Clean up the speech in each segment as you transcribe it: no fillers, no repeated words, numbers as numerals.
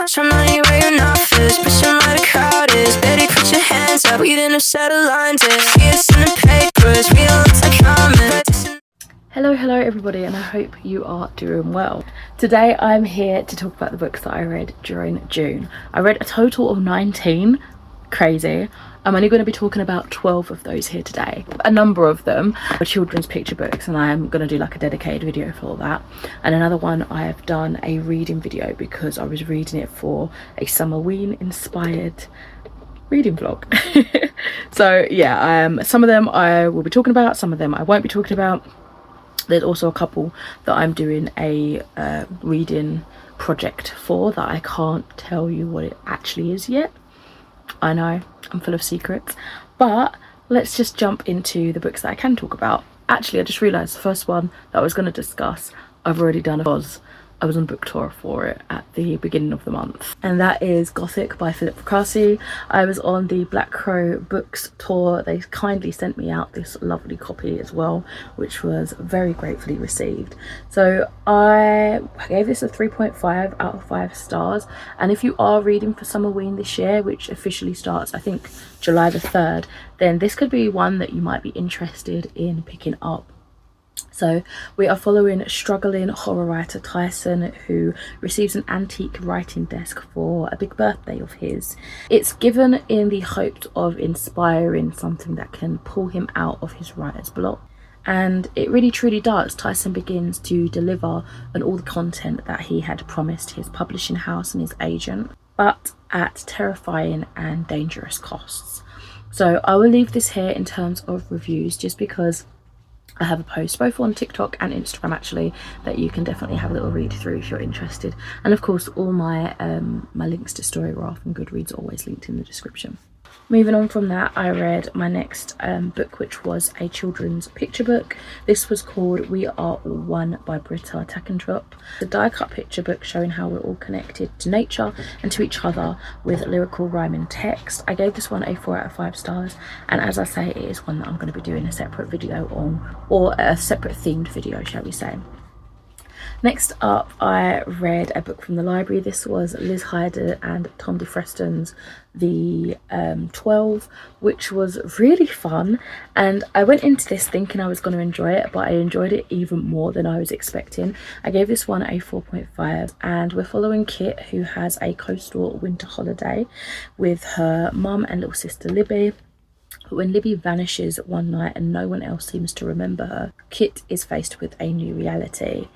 Some money where your mouth is, pushing where the crowd is. Baby, put your hands up, we didn't set a line to see us in the papers, we don't look like common. Hello everybody, and I hope you are doing well. Today I'm here to talk about the books that I read during June. I read a total of 19, crazy. I'm only going to be talking about 12 of those here today. A number of them are children's picture books, and I'm going to do like a dedicated video for all that. And another one, I have done a reading video because I was reading it for a Summerween inspired reading vlog. So yeah, some of them I will be talking about, some of them I won't be talking about. There's also a couple that I'm doing a reading project for that I can't tell you what it actually is yet. I know, I'm full of secrets. But let's just jump into the books that I can talk about. Actually, I just realised the first one that I was going to discuss, I've already done because I was on book tour for it at the beginning of the month, and that is Gothic by Philip Fracassi. I was on the Black Crow Books tour. They kindly sent me out this lovely copy as well, which was very gratefully received. So I gave this a 3.5 out of 5 stars, and if you are reading for Summerween this year, which officially starts I think July the 3rd, then this could be one that you might be interested in picking up. So we are following struggling horror writer Tyson, who receives an antique writing desk for a big birthday of his. It's given in the hope of inspiring something that can pull him out of his writer's block. And it really truly does. Tyson begins to deliver on all the content that he had promised his publishing house and his agent, but at terrifying and dangerous costs. So I will leave this here in terms of reviews, just because I have a post both on TikTok and Instagram actually that you can definitely have a little read through if you're interested. And of course all my my links to Storywrath and Goodreads are always linked in the description. Moving on from that, I read my next book, which was a children's picture book. This was called We Are All One by Britta Tackendrop. It's a die-cut picture book showing how we're all connected to nature and to each other with lyrical rhyming text. I gave this one a 4 out of 5 stars, and as I say, it is one that I'm going to be doing a separate video on, or a separate themed video, shall we say. Next up, I read a book from the library. This was Liz Hyder and Tom DeFreston's The 12, which was really fun. And I went into this thinking I was going to enjoy it, but I enjoyed it even more than I was expecting. I gave this one a 4.5, and we're following Kit, who has a coastal winter holiday with her mum and little sister Libby. But when Libby vanishes one night and no one else seems to remember her, Kit is faced with a new reality.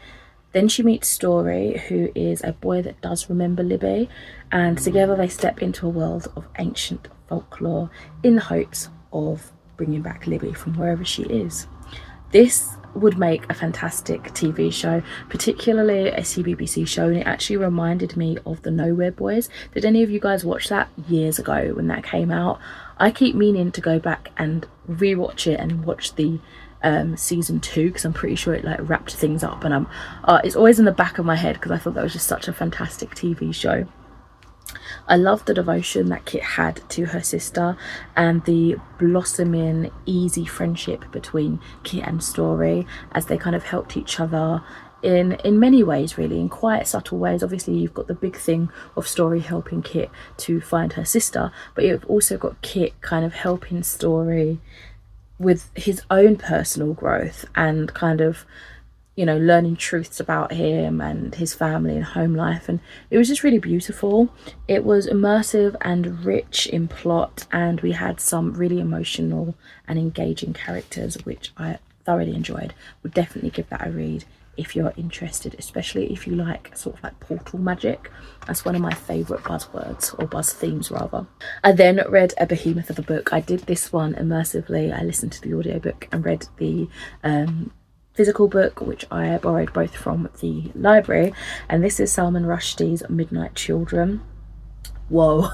Then she meets Story, who is a boy that does remember Libby, and together they step into a world of ancient folklore in the hopes of bringing back Libby from wherever she is. This would make a fantastic TV show, particularly a CBBC show, and it actually reminded me of the Nowhere Boys. Did any of you guys watch that years ago when that came out? I keep meaning to go back and rewatch it and watch the season 2, because I'm pretty sure it like wrapped things up, and it's always in the back of my head because I thought that was just such a fantastic TV show. I loved the devotion that Kit had to her sister and the blossoming easy friendship between Kit and Story as they kind of helped each other in many ways, really, in quite subtle ways. Obviously you've got the big thing of Story helping Kit to find her sister, but you've also got Kit kind of helping Story with his own personal growth and kind of, you know, learning truths about him and his family and home life. And it was just really beautiful. It was immersive and rich in plot, and we had some really emotional and engaging characters, which I thoroughly enjoyed. Would definitely give that a read if you're interested, especially if you like sort of like portal magic. That's one of my favourite buzzwords, or buzz themes rather. I then read a behemoth of a book. I did this one immersively. I listened to the audiobook and read the physical book, which I borrowed both from the library, and this is Salman Rushdie's Midnight Children. Whoa.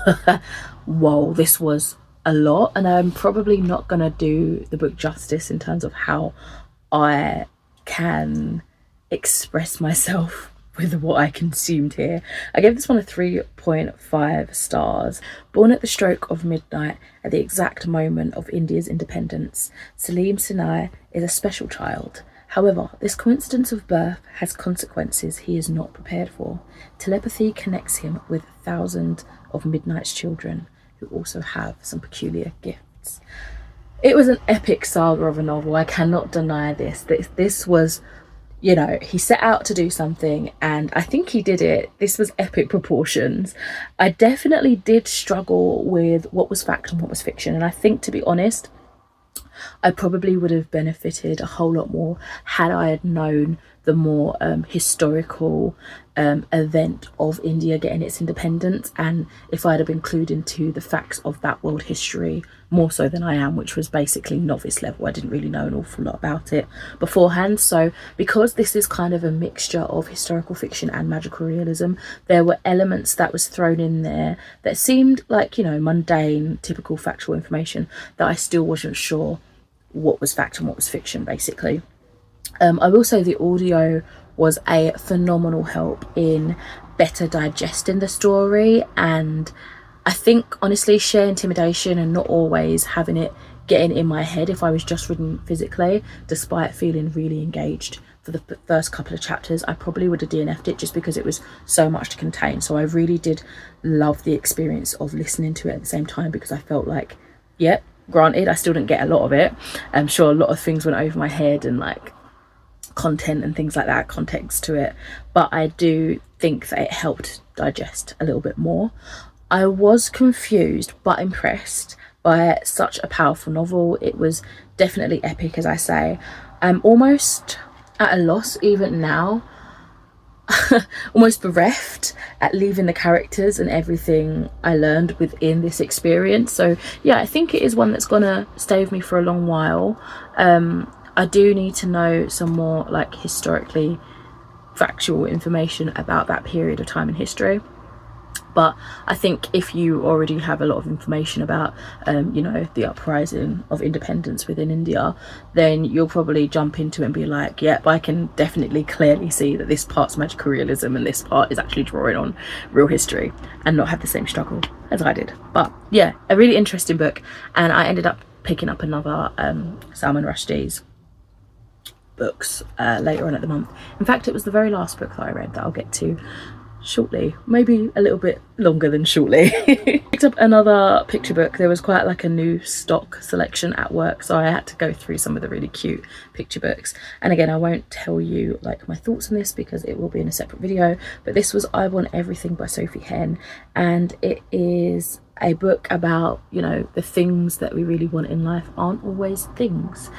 Whoa, this was a lot, and I'm probably not gonna do the book justice in terms of how I can express myself with what I consumed here. I gave this one a 3.5 stars. Born at the stroke of midnight at the exact moment of India's independence, Salim Sinai is a special child. However, this coincidence of birth has consequences he is not prepared for. Telepathy connects him with thousands of Midnight's children who also have some peculiar gifts. It was an epic saga of a novel. I cannot deny this. This was, you know, he set out to do something and I think he did it. This was epic proportions. I definitely did struggle with what was fact and what was fiction. And I think, to be honest, I probably would have benefited a whole lot more had I had known the more historical event of India getting its independence, and if I'd have been clued into the facts of that world history more so than I am, which was basically novice level. I didn't really know an awful lot about it beforehand. So because this is kind of a mixture of historical fiction and magical realism, there were elements that was thrown in there that seemed like, you know, mundane, typical factual information that I still wasn't sure what was fact and what was fiction, basically. I will say the audio was a phenomenal help in better digesting the story, and I think honestly sheer intimidation and not always having it getting in my head if I was just reading physically, despite feeling really engaged for the first couple of chapters, I probably would have DNF'd it just because it was so much to contain. So I really did love the experience of listening to it at the same time, because I felt like, yep, granted I still didn't get a lot of it. I'm sure a lot of things went over my head and like content and things like that, context to it, but I do think that it helped digest a little bit more. I was confused but impressed by such a powerful novel. It was definitely epic, as I say. I'm almost at a loss even now, almost bereft at leaving the characters and everything I learned within this experience. So yeah, I think it is one that's gonna stay with me for a long while. I do need to know some more like historically factual information about that period of time in history, but I think if you already have a lot of information about you know, the uprising of independence within India, then you'll probably jump into it and be like, yep, I can definitely clearly see that this part's magical realism and this part is actually drawing on real history, and not have the same struggle as I did. But yeah, a really interesting book, and I ended up picking up another Salman Rushdie's books later on at the month. In fact, it was the very last book that I read that I'll get to shortly, maybe a little bit longer than shortly. Picked up another picture book. There was quite like a new stock selection at work, so I had to go through some of the really cute picture books. And again, I won't tell you like my thoughts on this because it will be in a separate video, but this was I Want Everything by Sophie Henn, and it is a book about, you know, the things that we really want in life aren't always things.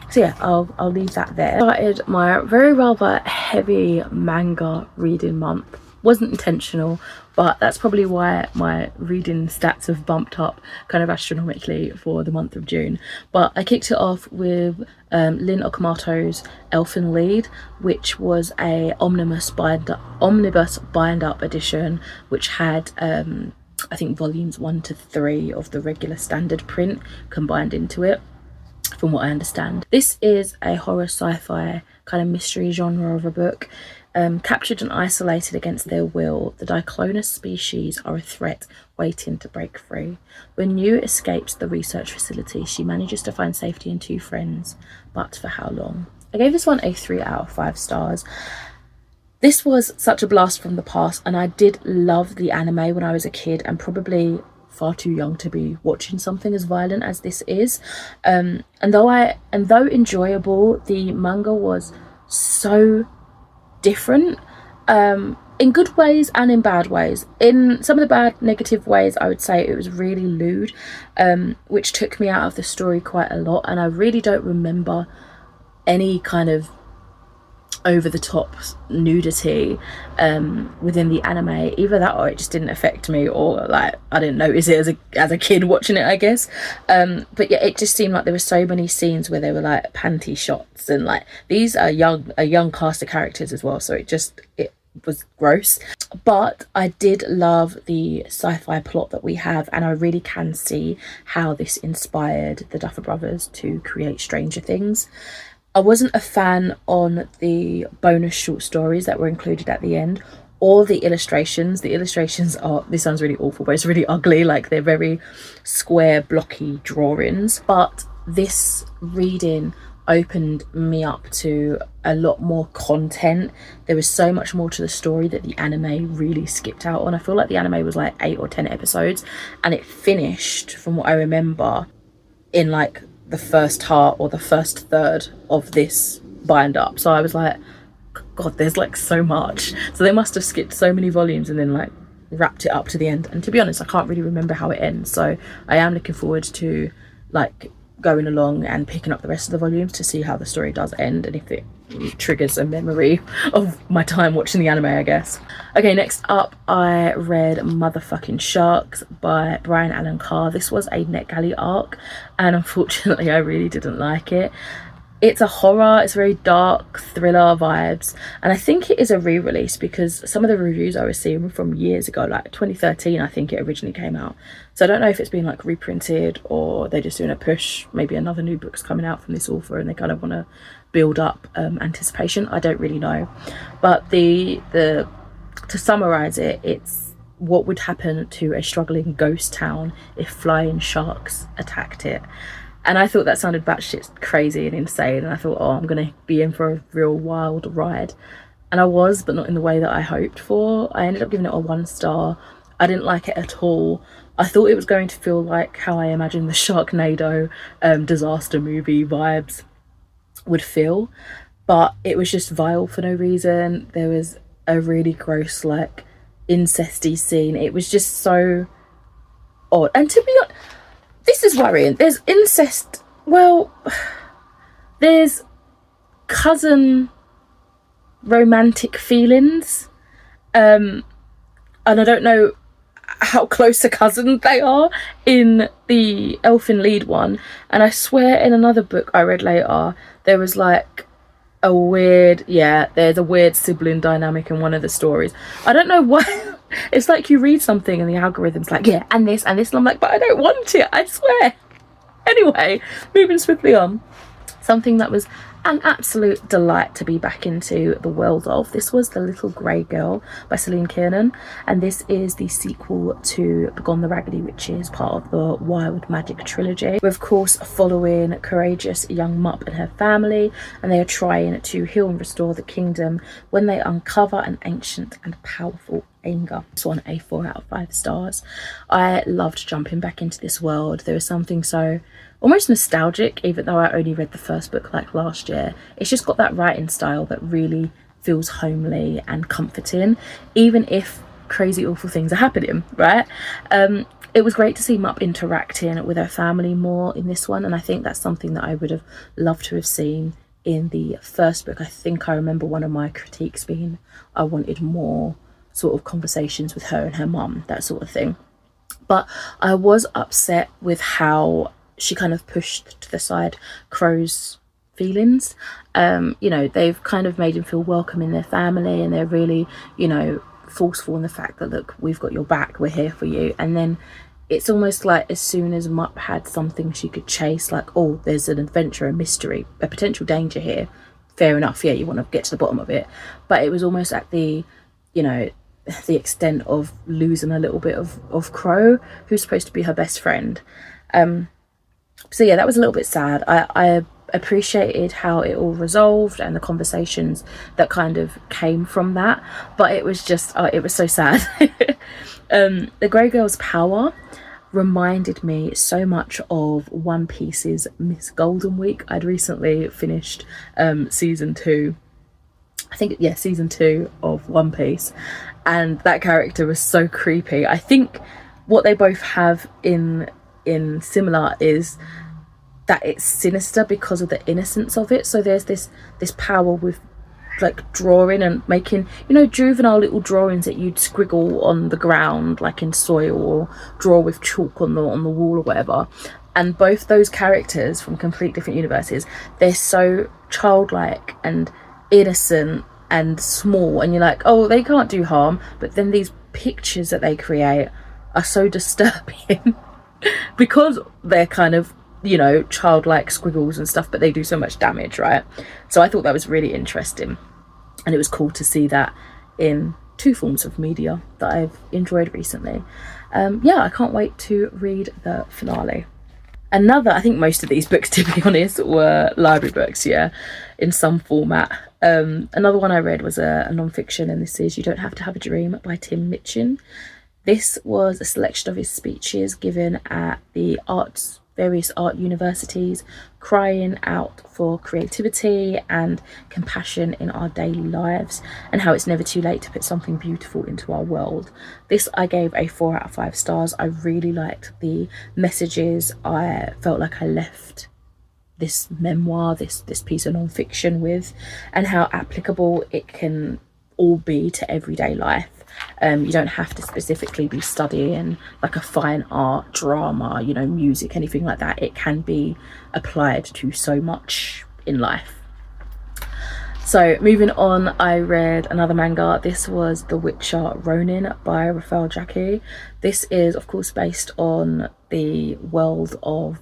So yeah, I'll leave that there. Started my very rather heavy manga reading month. Wasn't intentional, but that's probably why my reading stats have bumped up kind of astronomically for the month of June. But I kicked it off with Lynn Okamoto's Elfin Lied, which was a omnibus bind-up edition, which had I think volumes 1 to 3 of the regular standard print combined into it, from what I understand. This is a horror sci-fi kind of mystery genre of a book. Captured and isolated against their will, the Diclonus species are a threat waiting to break free. When Yu escapes the research facility, she manages to find safety in 2 friends, but for how long? I gave this one a 3 out of 5 stars. This was such a blast from the past, and I did love the anime when I was a kid, and probably far too young to be watching something as violent as this is. And though enjoyable, the manga was so different, in good ways and in bad ways. In some of the bad negative ways, I would say it was really lewd, which took me out of the story quite a lot, and I really don't remember any kind of over the top nudity within the anime. Either that or it just didn't affect me, or like I didn't notice it as a kid watching it, I guess. But yeah, it just seemed like there were so many scenes where they were like panty shots, and like these are a young cast of characters as well, so it was gross. But I did love the sci-fi plot that we have, and I really can see how this inspired the Duffer Brothers to create Stranger Things. I wasn't a fan on the bonus short stories that were included at the end, or the illustrations. The illustrations are, this sounds really awful, but it's really ugly. Like they're very square, blocky drawings. But this reading opened me up to a lot more content. There was so much more to the story that the anime really skipped out on. I feel like the anime was like 8 or 10 episodes, and it finished, from what I remember, in like the first half or the first third of this bind up. So I was like, God, there's like so much. So they must have skipped so many volumes and then like wrapped it up to the end. And to be honest, I can't really remember how it ends. So I am looking forward to like going along and picking up the rest of the volumes to see how the story does end and if it triggers a memory of my time watching the anime, I guess. Okay, next up I read Motherfucking Sharks by Brian Allen Carr. This was a NetGalley arc, and unfortunately I really didn't like it. It's a horror, it's very dark thriller vibes, and I think it is a re-release because some of the reviews I was seeing were from years ago, like 2013 I think it originally came out. So I don't know if it's been like reprinted or they're just doing a push, maybe another new book's coming out from this author and they kind of want to build up anticipation. I don't really know, but the to summarize it, it's what would happen to a struggling ghost town if flying sharks attacked it. And I thought that sounded batshit crazy and insane. And I thought, oh, I'm going to be in for a real wild ride. And I was, but not in the way that I hoped for. I ended up giving it a 1 star. I didn't like it at all. I thought it was going to feel like how I imagined the Sharknado disaster movie vibes would feel. But it was just vile for no reason. There was a really gross, like, incesty scene. It was just so odd. And to be honest, this is worrying. There's incest. Well, there's cousin romantic feelings. And I don't know how close a cousin they are in the Elfin lead one. And I swear in another book I read later, there was like a weird, there's a weird sibling dynamic in one of the stories. I don't know why. It's like you read something and the algorithm's like, yeah, and this, and I'm like, but I don't want it, I swear. Anyway, moving swiftly on. Something that was an absolute delight to be back into the world of. This was The Little Grey Girl by Celine Kiernan, and this is the sequel to Begone the Raggedy Witches, part of the Wild Magic trilogy. We're of course following courageous young Mupp and her family, and they are trying to heal and restore the kingdom when they uncover an ancient and powerful anger. This one a 4 out of 5 stars. I loved jumping back into this world. There was something so almost nostalgic, even though I only read the first book like last year. It's just got that writing style that really feels homely and comforting, even if crazy awful things are happening, right? It was great to see Mupp interacting with her family more in this one, and I think that's something that I would have loved to have seen in the first book. I think I remember one of my critiques being I wanted more sort of conversations with her and her mum, that sort of thing. But I was upset with how she kind of pushed to the side Crow's feelings. You know, they've kind of made him feel welcome in their family, and they're really, you know, forceful in the fact that, look, we've got your back, we're here for you. And then it's almost like as soon as Mupp had something she could chase, like, oh, there's an adventure, a mystery, a potential danger here, fair enough, yeah, you want to get to the bottom of it. But it was almost at the, you know, the extent of losing a little bit of Crow, who's supposed to be her best friend. So yeah, that was a little bit sad. I appreciated how it all resolved and the conversations that kind of came from that, but it was just, it was so sad. The Grey Girl's power reminded me so much of One Piece's Miss Golden Week. I'd recently finished season 2, I think, yeah, season 2 of One Piece, and that character was so creepy. I think what they both have in similar is that it's sinister because of the innocence of it. So there's this power with like drawing and making, you know, juvenile little drawings that you'd scribble on the ground like in soil, or draw with chalk on the wall or whatever. And both those characters from complete different universes, they're so childlike and innocent and small, and you're like, oh, they can't do harm. But then these pictures that they create are so disturbing because they're kind of, you know, childlike squiggles and stuff, but they do so much damage, right? So I thought that was really interesting, and it was cool to see that in 2 forms of media that I've enjoyed recently. Yeah, I can't wait to read the finale. Another, I think most of these books, to be honest, were library books, yeah, in some format. Another one I read was a non-fiction, and this is You Don't Have to Have a Dream by Tim Minchin. This was a selection of his speeches given at the various art universities, crying out for creativity and compassion in our daily lives, and how it's never too late to put something beautiful into our world. This I gave a 4 out of 5 stars. I really liked the messages I felt like I left this memoir, this piece of non-fiction with, and how applicable it can all be to everyday life. You don't have to specifically be studying like a fine art, drama, you know, music, anything like that. It can be applied to so much in life. So moving on, I read another manga. This was The Witcher Ronin by Raphael Jackie. This is of course based on the world of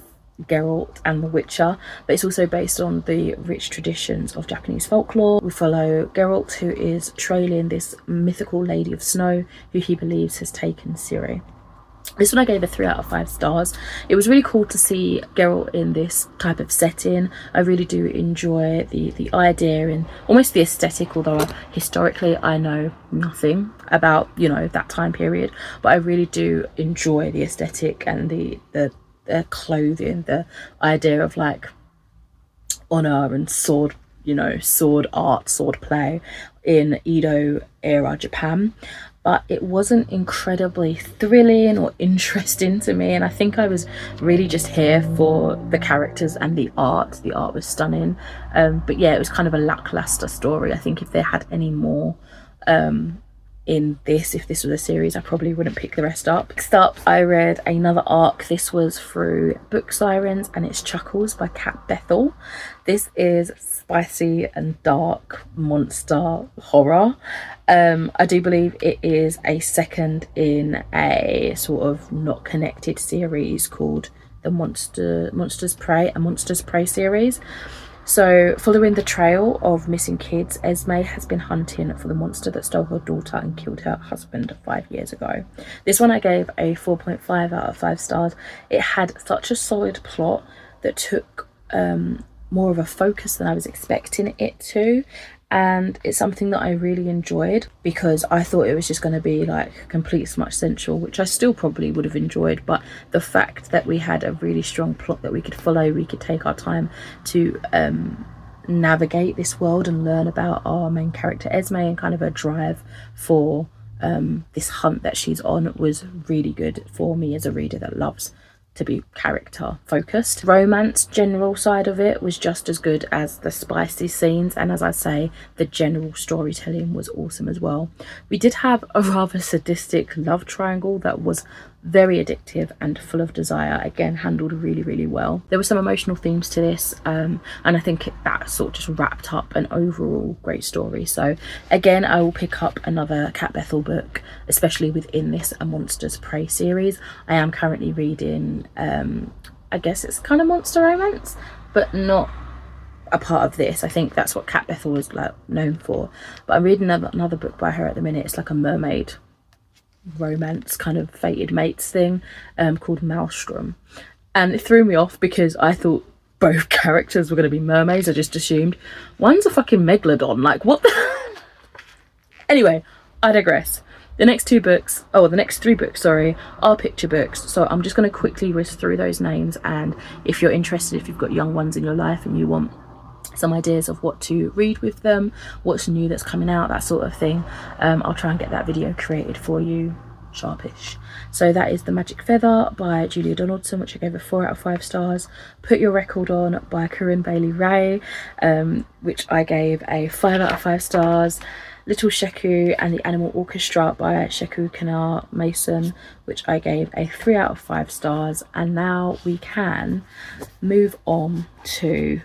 Geralt and the Witcher, but it's also based on the rich traditions of Japanese folklore. We follow Geralt, who is trailing this mythical lady of snow who he believes has taken Ciri. This one I gave a 3 out of 5 stars. It was really cool to see Geralt in this type of setting. I really do enjoy the idea and almost the aesthetic, although historically I know nothing about, you know, that time period, but I really do enjoy the aesthetic and the clothing, the idea of like honor and sword, you know, sword art, sword play in Edo era Japan. But it wasn't incredibly thrilling or interesting to me, and I think I was really just here for the characters and the art. The art was stunning, but yeah, it was kind of a lackluster story. I think if they had any more in this, if this was a series, I probably wouldn't pick the rest up. Next up, I read another arc. This was through Book Sirens, and it's Chuckles by Kat Bethel. This is spicy and dark monster horror. I do believe it is a second in a sort of not connected series called the Monsters Prey series. So, following the trail of missing kids, Esme has been hunting for the monster that stole her daughter and killed her husband 5 years ago. This one I gave a 4.5 out of 5 stars. It had such a solid plot that took more of a focus than I was expecting it to. And it's something that I really enjoyed, because I thought it was just going to be like complete smut central, which I still probably would have enjoyed, but the fact that we had a really strong plot that we could follow, we could take our time to navigate this world and learn about our main character Esme and kind of her drive for this hunt that she's on, was really good for me as a reader that loves to be character focused. Romance general side of it was just as good as the spicy scenes, and as I say, the general storytelling was awesome as well. We did have a rather sadistic love triangle that was very addictive and full of desire, again handled really well. There were some emotional themes to this, and I think that sort of just wrapped up an overall great story. So again, I will pick up another Kat Bethel book, especially within this A Monsters Prey series. I am currently reading I guess it's kind of monster romance, but not a part of this. I think that's what Kat Bethel was like known for, but I'm reading another book by her at the minute. It's like a mermaid romance kind of fated mates thing, called Maelstrom, and it threw me off because I thought both characters were going to be mermaids. I just assumed one's a fucking megalodon, like what the anyway, I digress. The next 3 books, sorry, are picture books, so I'm just going to quickly whiz through those names, and if you're interested, if you've got young ones in your life and you want some ideas of what to read with them, what's new that's coming out, that sort of thing, I'll try and get that video created for you sharpish. So that is The Magic Feather by Julia Donaldson, which I gave a 4 out of 5 stars. Put Your Record On by Corinne Bailey Ray, which I gave a 5 out of 5 stars. Little Sheku and the Animal Orchestra by Sheku Kanar Mason, which I gave a 3 out of 5 stars. And now we can move on to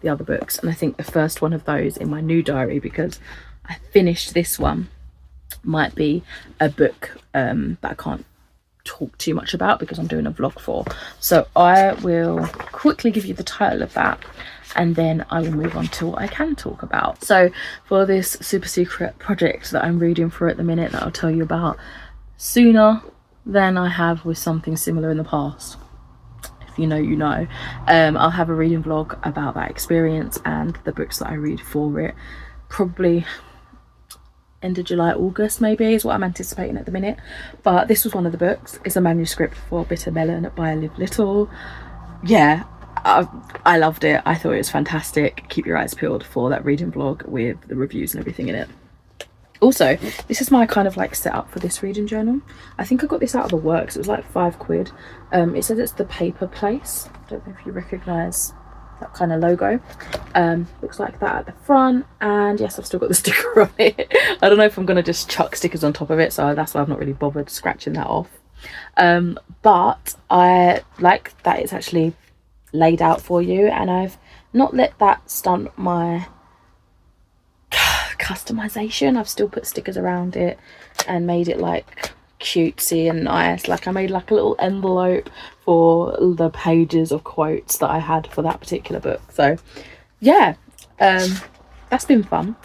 the other books, and I think the first one of those in my new diary, because I finished this one, might be a book that I can't talk too much about because I'm doing a vlog for. So I will quickly give you the title of that, and then I will move on to what I can talk about. So for this super secret project that I'm reading for at the minute, that I'll tell you about sooner than I have with something similar in the past, if you know you know. I'll have a reading vlog about that experience and the books that I read for it, probably end of July, August maybe is what I'm anticipating at the minute. But this was one of the books. It's a manuscript for Bitter Melon by Liv Little. Yeah, I loved it. I thought it was fantastic. Keep your eyes peeled for that reading vlog with the reviews and everything in it. Also, this is my kind of like setup for this reading journal. I think I got this out of the works. It was like £5. It says it's the Paper Place. I don't know if you recognise that kind of logo. Looks like that at the front, and yes, I've still got the sticker on it. I don't know if I'm gonna just chuck stickers on top of it, so that's why I've not really bothered scratching that off. But I like that it's actually laid out for you, and I've not let that stunt my customization. I've still put stickers around it and made it like cutesy and nice. Like I made like a little envelope for the pages of quotes that I had for that particular book. So yeah, that's been fun.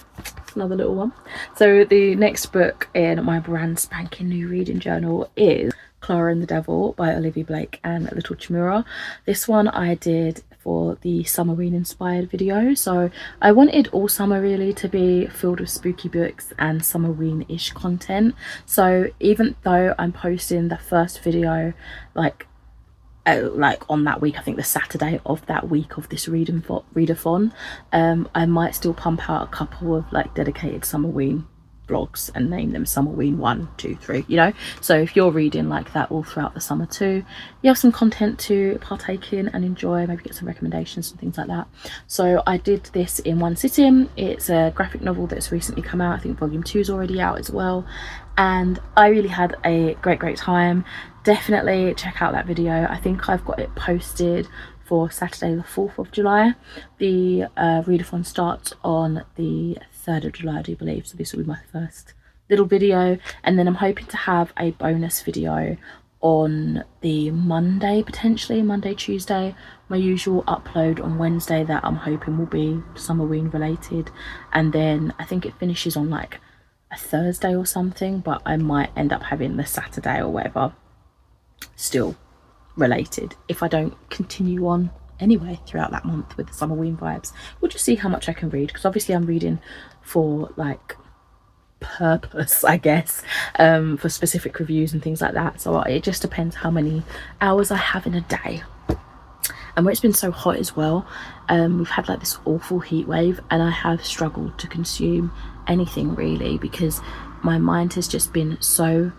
Another little one. So the next book in my brand spanking new reading journal is Clara and the Devil by Olivia Blake and Little Chimera. This one I did for the Summerween inspired video. So I wanted all summer really to be filled with spooky books and Summerween-ish content. So even though I'm posting the first video like on that week, I think the Saturday of that week of this readathon, I might still pump out a couple of like dedicated Summerween vlogs and name them Summerween 1, 2, 3, you know. So if you're reading like that all throughout the summer too, you have some content to partake in and enjoy, maybe get some recommendations and things like that. So I did this in one sitting. It's a graphic novel that's recently come out. I think volume 2 is already out as well, and I really had a great time. Definitely check out that video. I think I've got it posted for Saturday the 4th of July. The readathon starts on the 3rd of July, I do believe, so this will be my first little video, and then I'm hoping to have a bonus video on the Monday, potentially Monday, Tuesday, my usual upload on Wednesday that I'm hoping will be Summerween related, and then I think it finishes on like a Thursday or something, but I might end up having the Saturday or whatever still related if I don't continue on anyway throughout that month with the Summerween vibes. We'll just see how much I can read, because obviously I'm reading for like purpose, I guess, for specific reviews and things like that. So it just depends how many hours I have in a day. And where it's been so hot as well, we've had like this awful heat wave, and I have struggled to consume anything really, because my mind has just been so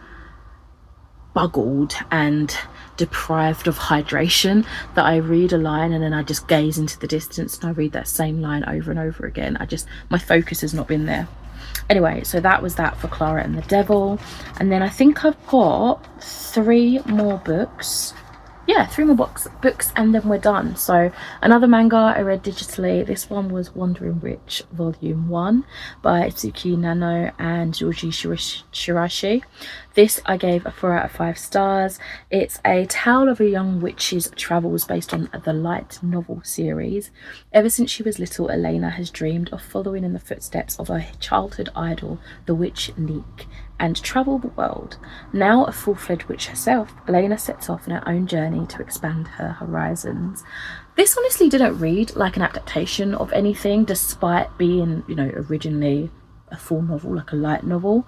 buggled and deprived of hydration that I read a line and then I just gaze into the distance and I read that same line over and over again. My focus has not been there. Anyway, so that was that for Clara and the Devil, and then I think I've got 3 more books. Yeah, 3 more books and then we're done. So another manga I read digitally. This one was Wandering Witch Volume 1 by Tsuki Nano and Georgie Shirashi. This I gave a 4 out of 5 stars. It's a tale of a young witch's travels based on the light novel series. Ever since she was little, Elena has dreamed of following in the footsteps of her childhood idol, the witch Neek, and travel the world. Now a full-fledged witch herself, Elena sets off on her own journey to expand her horizons. This honestly didn't read like an adaptation of anything, despite being, you know, originally a full novel, like a light novel,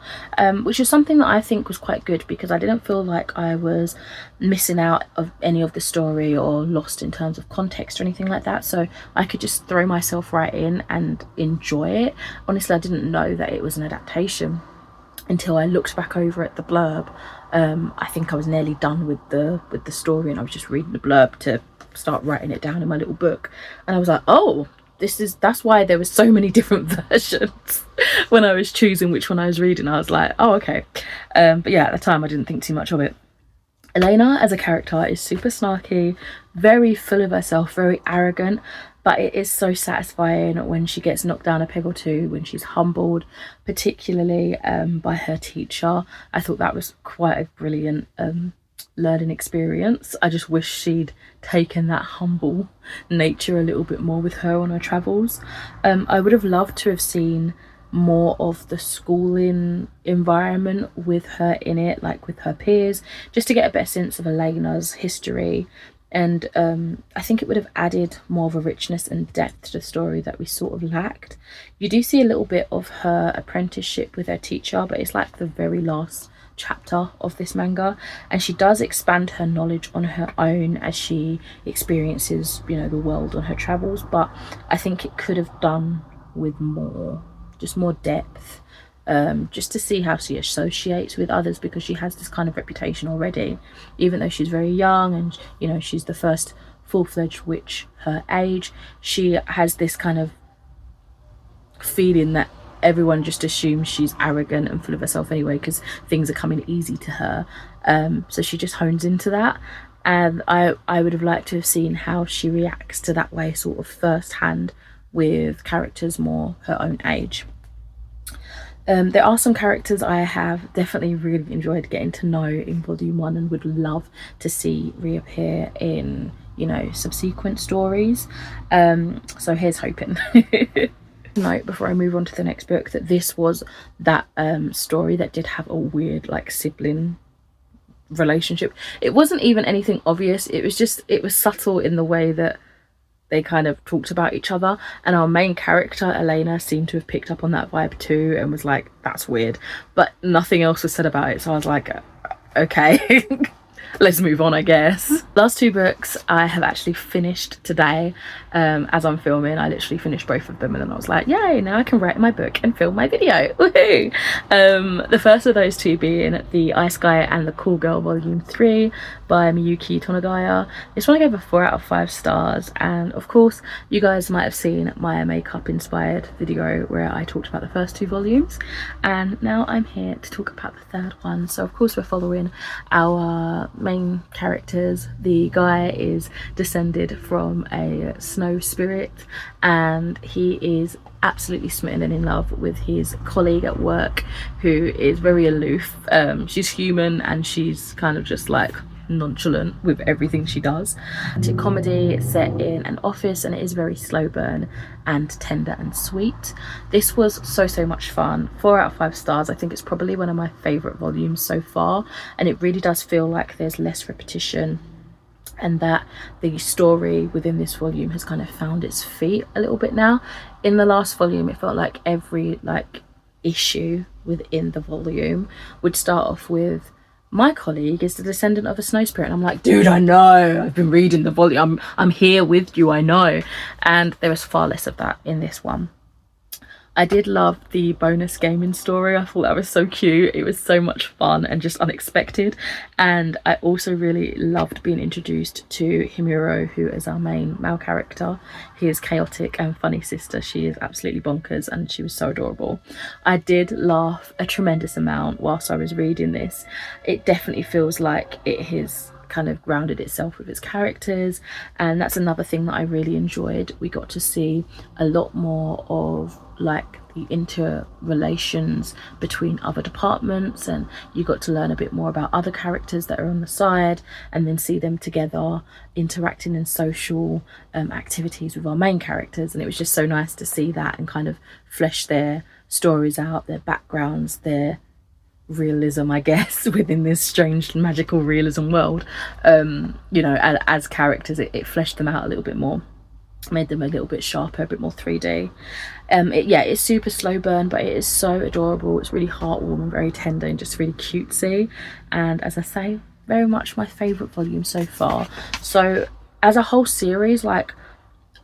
which is something that I think was quite good, because I didn't feel like I was missing out of any of the story or lost in terms of context or anything like that. So I could just throw myself right in and enjoy it. Honestly, I didn't know that it was an adaptation until I looked back over at the blurb. I think I was nearly done with the story, and I was just reading the blurb to start writing it down in my little book, and I was like, oh, that's why there was so many different versions when I was choosing which one I was reading. I was like, oh, okay. But yeah, at the time I didn't think too much of it. Elena as a character is super snarky, very full of herself, very arrogant, but it is so satisfying when she gets knocked down a peg or two, when she's humbled, particularly by her teacher. I thought that was quite a brilliant learning experience. I just wish she'd taken that humble nature a little bit more with her on her travels. I would have loved to have seen more of the schooling environment with her in it, like with her peers, just to get a better sense of Elena's history And I think it would have added more of a richness and depth to the story that we sort of lacked. You do see a little bit of her apprenticeship with her teacher, but it's like the very last chapter of this manga, and she does expand her knowledge on her own as she experiences, you know, the world on her travels. But I think it could have done with more, just more depth, just to see how she associates with others, because she has this kind of reputation already, even though she's very young and, you know, she's the first full-fledged witch her age. She has this kind of feeling that everyone just assumes she's arrogant and full of herself anyway, because things are coming easy to her. So she just hones into that, and I would have liked to have seen how she reacts to that way, sort of firsthand, with characters more her own age. There are some characters I have definitely really enjoyed getting to know in volume 1 and would love to see reappear in, you know, subsequent stories. So here's hoping. Note before I move on to the next book that this was that story that did have a weird, like, sibling relationship. It wasn't even anything obvious, it was subtle in the way that they kind of talked about each other, and our main character Elena seemed to have picked up on that vibe too and was like, that's weird, but nothing else was said about it. So I was like, okay. Let's move on, I guess. Last 2 books I have actually finished today. As I'm filming, I literally finished both of them, and then I was like, yay, now I can write my book and film my video. Woohoo! The first of those 2 being The Ice Guy and the Cool Girl Volume 3 by Miyuki Tonagaya. This one I gave a 4 out of 5 stars, and of course you guys might have seen my makeup inspired video where I talked about the first 2 volumes, and now I'm here to talk about the 3rd one. So of course we're following our main characters. The guy is descended from a snow spirit, and he is absolutely smitten and in love with his colleague at work, who is very aloof. She's human and she's kind of just like nonchalant with everything she does. It's a comedy set in an office, and it is very slow burn and tender and sweet. This was so much fun. 4 out of 5 stars. I think it's probably one of my favorite volumes so far, and it really does feel like there's less repetition, and that the story within this volume has kind of found its feet a little bit now. In the last volume, it felt like every issue within the volume would start off with, my colleague is the descendant of a snow spirit, and I'm like, dude, I know, I've been reading the volume, I'm here with you, I know. And there was far less of that in this one. I did love the bonus gaming story. I thought that was so cute. It was so much fun and just unexpected. And I also really loved being introduced to Himuro, who is our main male character. His chaotic and funny sister. She is absolutely bonkers and she was so adorable. I did laugh a tremendous amount whilst I was reading this. It definitely feels like it has kind of grounded itself with its characters, and that's another thing that I really enjoyed. We got to see a lot more of like the interrelations between other departments, and you got to learn a bit more about other characters that are on the side, and then see them together interacting in social activities with our main characters. And it was just so nice to see that and kind of flesh their stories out, their backgrounds, their realism, I guess, within this strange magical realism world. You know, as characters, it fleshed them out a little bit more, made them a little bit sharper, a bit more 3D. Yeah, it's super slow burn, but it is so adorable. It's really heartwarming, very tender, and just really cutesy. And as I say, very much my favorite volume so far. So as a whole series, like,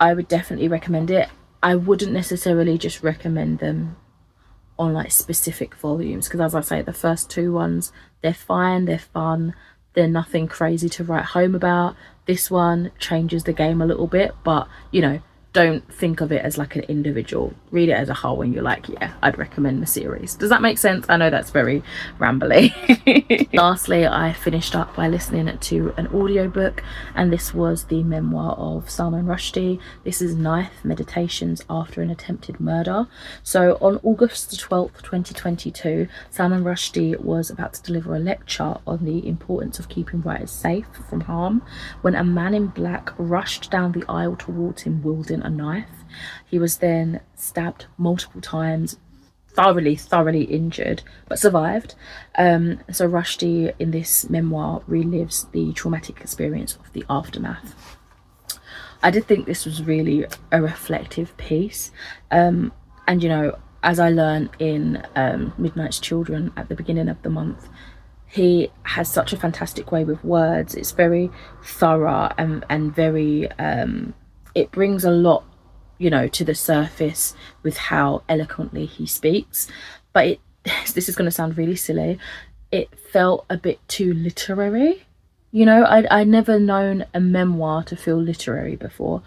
I would definitely recommend it. I wouldn't necessarily just recommend them on like specific volumes, because as I say, the first 2 ones, they're fine, they're fun, they're nothing crazy to write home about. This one changes the game a little bit, but you know, don't think of it as like an individual. Read it as a whole and you're like, yeah, I'd recommend the series. Does that make sense? I know that's very rambly. Lastly, I finished up by listening to an audiobook, and this was the memoir of Salman Rushdie. This is Knife Meditations After an Attempted Murder. So on August the 12th, 2022, Salman Rushdie was about to deliver a lecture on the importance of keeping writers safe from harm when a man in black rushed down the aisle towards him wielding a knife. He was then stabbed multiple times thoroughly injured, but survived. So Rushdie in this memoir relives the traumatic experience of the aftermath. I did think this was really a reflective piece, and you know, as I learned in Midnight's Children at the beginning of the month, he has such a fantastic way with words. It's very thorough and very it brings a lot, you know, to the surface with how eloquently he speaks. But this is going to sound really silly, it felt a bit too literary. You know, I'd never known a memoir to feel literary before.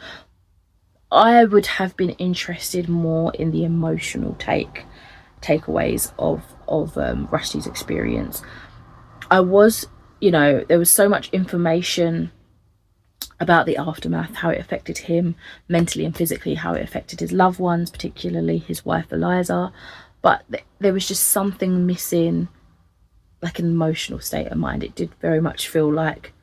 I would have been interested more in the emotional takeaways of Rushdie's experience. I was, you know, there was so much information about the aftermath, how it affected him mentally and physically, how it affected his loved ones, particularly his wife Eliza. But there was just something missing, like an emotional state of mind. It did very much feel like,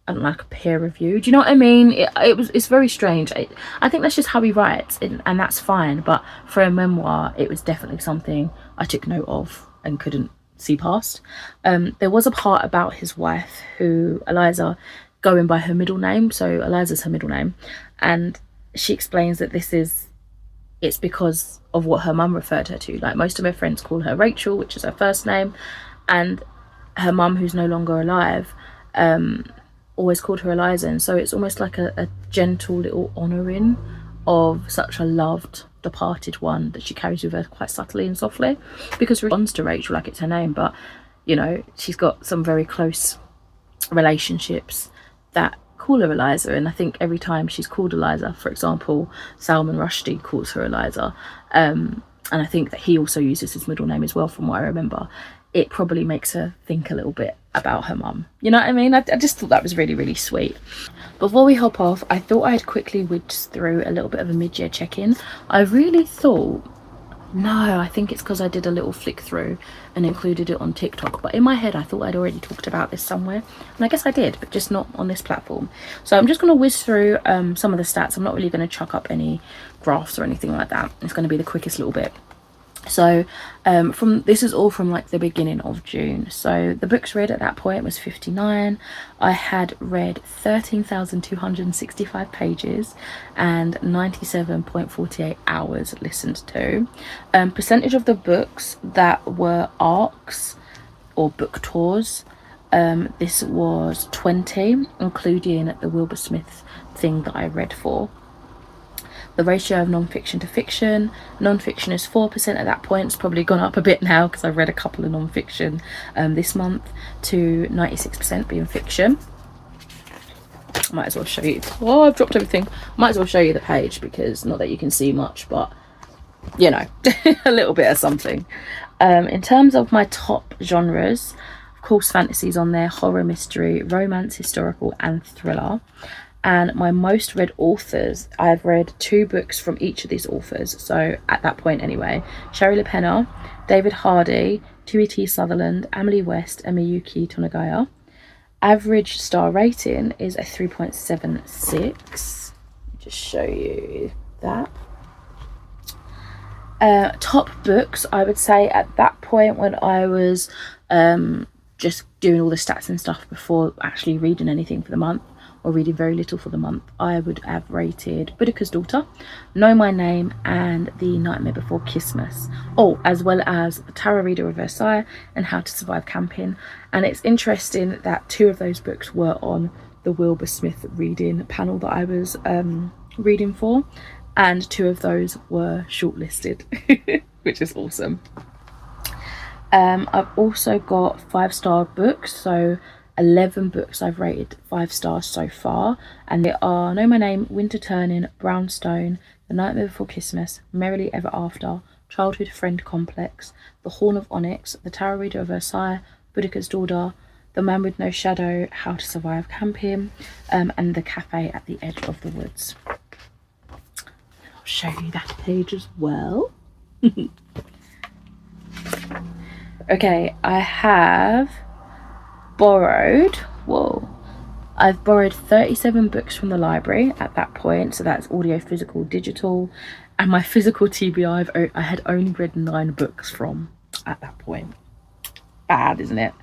I don't know, like a peer review. Do you know what I mean? It's very strange. I think that's just how he writes, and that's fine. But for a memoir, it was definitely something I took note of and couldn't see past. There was a part about his wife, who Eliza, going by her middle name, so Eliza's her middle name, and she explains that it's because of what her mum referred her to. Like, most of her friends call her Rachel, which is her first name, and her mum, who's no longer alive, always called her Eliza. And so it's almost like a gentle little honouring of such a loved departed one that she carries with her quite subtly and softly, because she responds to Rachel like it's her name. But you know, she's got some very close relationships that call her Eliza, and I think every time she's called Eliza, for example, Salman Rushdie calls her Eliza, and I think that he also uses his middle name as well, from what I remember. It probably makes her think a little bit about her mum. You know what I mean? I just thought that was really, really sweet. Before we hop off, I thought I'd quickly whiz through a little bit of a mid-year check-in. I really thought, no, I think it's because I did a little flick through and included it on TikTok. But in my head, I thought I'd already talked about this somewhere. And I guess I did, but just not on this platform. So I'm just going to whiz through some of the stats. I'm not really going to chuck up any graphs or anything like that. It's going to be the quickest little bit. So this is all from like the beginning of June. So the books read at that point was 59. I had read 13,265 pages and 97.48 hours listened to. Percentage of the books that were arcs or book tours, this was 20, including the Wilbur Smith thing that I read for. The ratio of non-fiction to fiction, non-fiction is 4% at that point. It's probably gone up a bit now because I've read a couple of non-fiction this month, to 96% being fiction. I might as well show you. Oh, I've dropped everything. Might as well show you the page, because not that you can see much, but you know, a little bit of something. In terms of my top genres, of course, fantasy's on there, horror, mystery, romance, historical, and thriller. And my most read authors, I've read 2 books from each of these authors. So at that point anyway, Shari LaPena, David Hardy, Tui T. Sutherland, Emily West, and Miyuki Tonagaya. Average star rating is a 3.76. Just show you that. Top books, I would say at that point, when I was just doing all the stats and stuff before actually reading anything for the month, or reading very little for the month, I would have rated Boudica's Daughter, Know My Name, and The Nightmare Before Christmas. Oh, as well as The Tarot Reader of Versailles and How to Survive Camping. And it's interesting that 2 of those books were on the Wilbur Smith reading panel that I was reading for, and 2 of those were shortlisted, which is awesome. I've also got 5-star books, so 11 books I've rated 5 stars so far, and they are Know My Name, Winter Turning, Brownstone, The Nightmare Before Christmas, Merrily Ever After, Childhood Friend Complex, The Horn of Onyx, The Tarot Reader of Versailles, Boudica's Daughter, The Man with No Shadow, How to Survive Camping, and The Cafe at the Edge of the Woods. I'll show you that page as well. Okay, I have I've borrowed 37 books from the library at that point, so that's audio, physical, digital, And my physical TBR, I had only read 9 books from at that point. Bad, isn't it?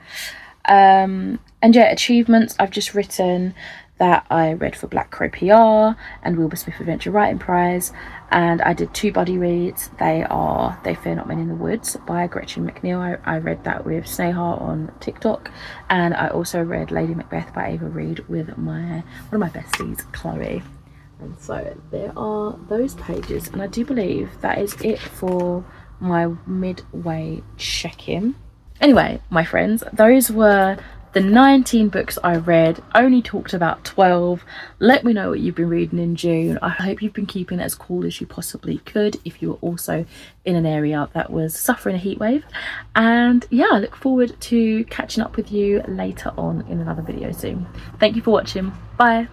And yeah, achievements, I've just written that I read for Black Crow PR and Wilbur Smith Adventure Writing Prize, and I did 2 buddy reads. They Fear Not Men in the Woods by Gretchen McNeil. I read that with Sneha on TikTok, and I also read Lady Macbeth by Ava Reid with one of my besties, Chloe. And so there are those pages, and I do believe that is it for my midway check-in. Anyway, my friends, those were the 19 books I read. Only talked about 12. Let me know what you've been reading in June. I hope you've been keeping it as cool as you possibly could if you were also in an area that was suffering a heat wave. And yeah, I look forward to catching up with you later on in another video soon. Thank you for watching. Bye.